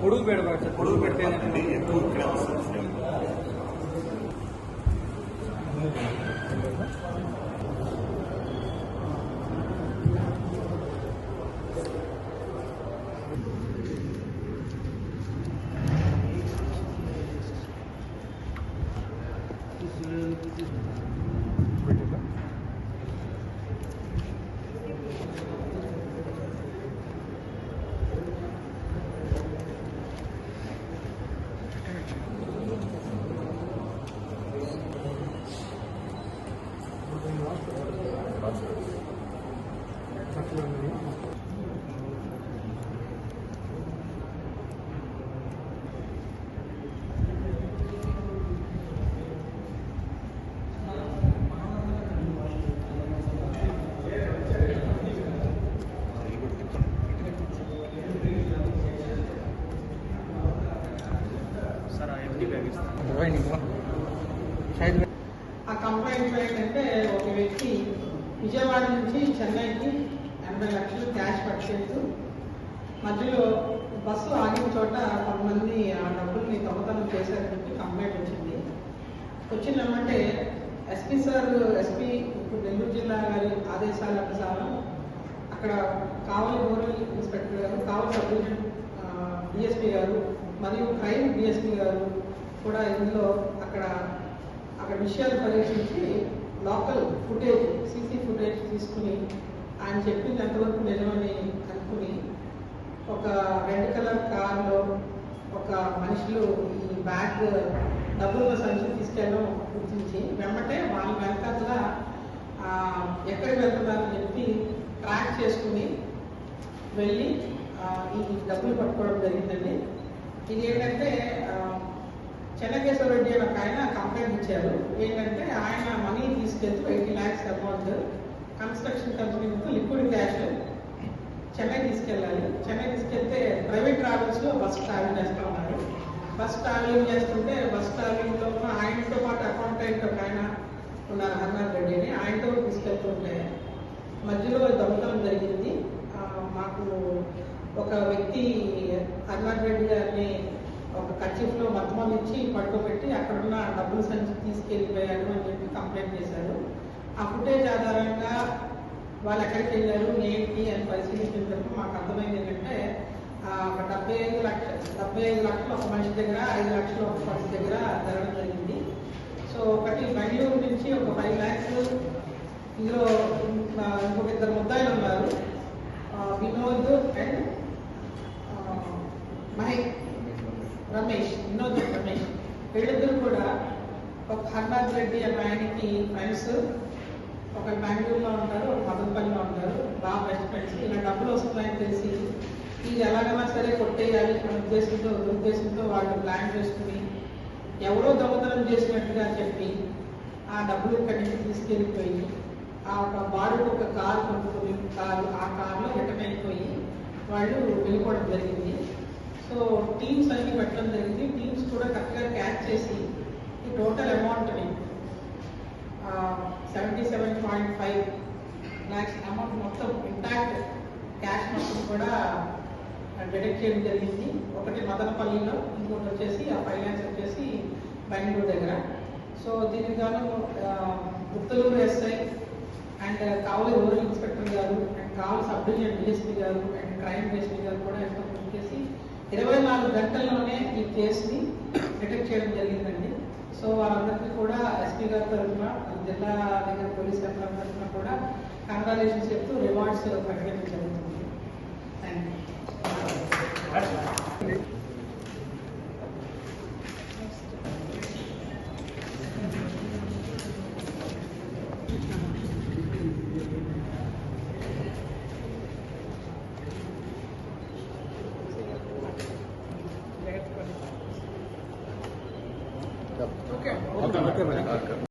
పొడుగు పెడతారు. పొడుగు పెడితే ఎక్కువ ఆ కంప్లైంట్ ఏంటంటే ఒక వ్యక్తి విజయవాడ నుంచి చెన్నైకి 80 లక్షలు క్యాష్ పర్చేస్తూ మధ్యలో బస్సు ఆగిన చోట కొంతమంది ఆ డబ్బుల్ని దొంగతనం చేశారని కంప్లైంట్ వచ్చింది. వచ్చిందమంటే ఎస్పీ ఇప్పుడు నెల్లూరు జిల్లా గారి ఆదేశాల అనుసారం అక్కడ కావలి రూరల్ ఇన్స్పెక్టర్ గారు, కావలి సబ్ డివిజన్ డిఎస్పీ గారు మరియు క్రైమ్ డిఎస్పీ గారు కూడా ఇందులో అక్కడ విషయాలు పరీక్షించి లోకల్ ఫుటేజ్, సీసీ ఫుటేజ్ తీసుకుని ఆయన చెప్పింది ఎంతవరకు నిజమని అనుకుని ఒక రెడ్ కలర్ కార్లో ఒక మనుషులు ఈ బ్యాగ్ డబ్బుల సంచి తీసుకెళ్ళడం గుర్తించి వెంబటే వాళ్ళ వెనకాల ఎక్కడికి వెళ్తున్నారని చెప్పి ట్రాక్ చేసుకుని వెళ్ళి ఈ డబ్బులు పట్టుకోవడం జరిగిందండి. ఇది ఏంటంటే చెన్నకేశ్వర రెడ్డి అని ఒక ఆయన కంప్లైంట్ ఇచ్చారు. ఏంటంటే ఆయన మనీ తీసుకెళ్తూ 80 lakhs అమౌంట్ కన్స్ట్రక్షన్ కంపెనీతో లిక్విడ్ క్యాష్ చెన్నై తీసుకెళ్ళాలి. చెన్నై తీసుకెళ్తే ప్రైవేట్ ట్రావెల్స్లో బస్ ట్రావెల్ చేస్తూ ఉన్నారు. బస్ ట్రావెలింగ్ చేస్తుంటే బస్ ట్రావెలింగ్లో ఆయనతో పాటు అకౌంటెంట్ ఒక ఆయన ఉన్నారు, హర్నాథ్ రెడ్డి అని, ఆయనతో తీసుకెళ్తుంటే మధ్యలో దొంగతనం జరిగింది. మాకు ఒక వ్యక్తి హర్నాథ్ రెడ్డి గారిని ఒక కర్చీఫ్లో మొత్తం ఇచ్చి పట్టుకోబెట్టి అక్కడున్న డబ్బుల సంచి తీసుకెళ్ళిపోయారు అని చెప్పి కంప్లైంట్ చేశారు. ఆ ఫుటేజ్ ఆధారంగా వాళ్ళు ఎక్కడికి వెళ్ళారు ఏంటి అని పరిశీలించిన తర్వాత మాకు అర్థమైంది ఏంటంటే ఒక 75 లక్షలు ఒక మనిషి దగ్గర, 5 లక్షలు ఒక మనిషి దగ్గర జరగడం జరిగింది. సో ఒకటి బెంగళూరు నుంచి ఒక 5 lakhs, ఇందులో ఇంకొక 2 ముద్దాయిలు ఉన్నారు, వినోద్ అండ్ వినోద్ రమేష్. వీళ్ళిద్దరు కూడా ఒక హర్నాథ్ రెడ్డి అనే ఆయనకి ఫ్రెండ్స్, ఒక బెంగళూరులో ఉంటారు, ఒక మదనపల్లిలో ఉంటారు, బాగా బెస్ట్ ఫ్రెండ్స్. ఇలా డబ్బులు వస్తున్నాయని తెలిసి ఇది ఎలాగైనా సరే కొట్టేయాలి అనే ఉద్దేశంతో వాళ్ళు ప్లాన్ చేసుకుని ఎవరో దొంగతనం చేసినట్టుగా చెప్పి ఆ డబ్బులు ఇక్కడి నుంచి తీసుకెళ్ళిపోయి ఆ ఒక బారుకు ఒక కారు కొనుక్కొని ఆ కారులో రిటర్న్ అయిపోయి వాళ్ళు వెళ్ళిపోవడం జరిగింది. సో టీమ్స్ అన్ని పెట్టడం జరిగింది. టీమ్స్ కూడా కరెక్ట్గా క్యాచ్ చేసి ఈ టోటల్ అమౌంట్ని 77.5 lakhs అమౌంట్ మొత్తం ఇంటాక్ట్ క్యాష్ మొత్తం కూడా డిడక్ట్ చేయడం జరిగింది. ఒకటి మదనపల్లిలో, ఇంకోటి వచ్చేసి ఆ 5 lakhs వచ్చేసి బెంగళూరు దగ్గర. సో దీనికి గాను Guttaluru SI and Kavali rural inspector గారు and Kavali sub division DSP గారు అండ్ క్రైమ్ డిఎస్పీ గారు కూడా ఎంతో కృషి చేసి 24 గంటల్లోనే ఈ కేసుని డిటెక్ట్ చేయడం జరిగిందండి. సో వాళ్ళందరికీ కూడా ఎస్పీ గారి తరఫున, జిల్లా దగ్గర పోలీస్ యంత్రాంగం తరఫున కూడా కంగ్రాచులేషన్స్ చెప్తూ రివార్డ్స్ ప్రకటించడం జరుగుతుంది. Thank you. Okay.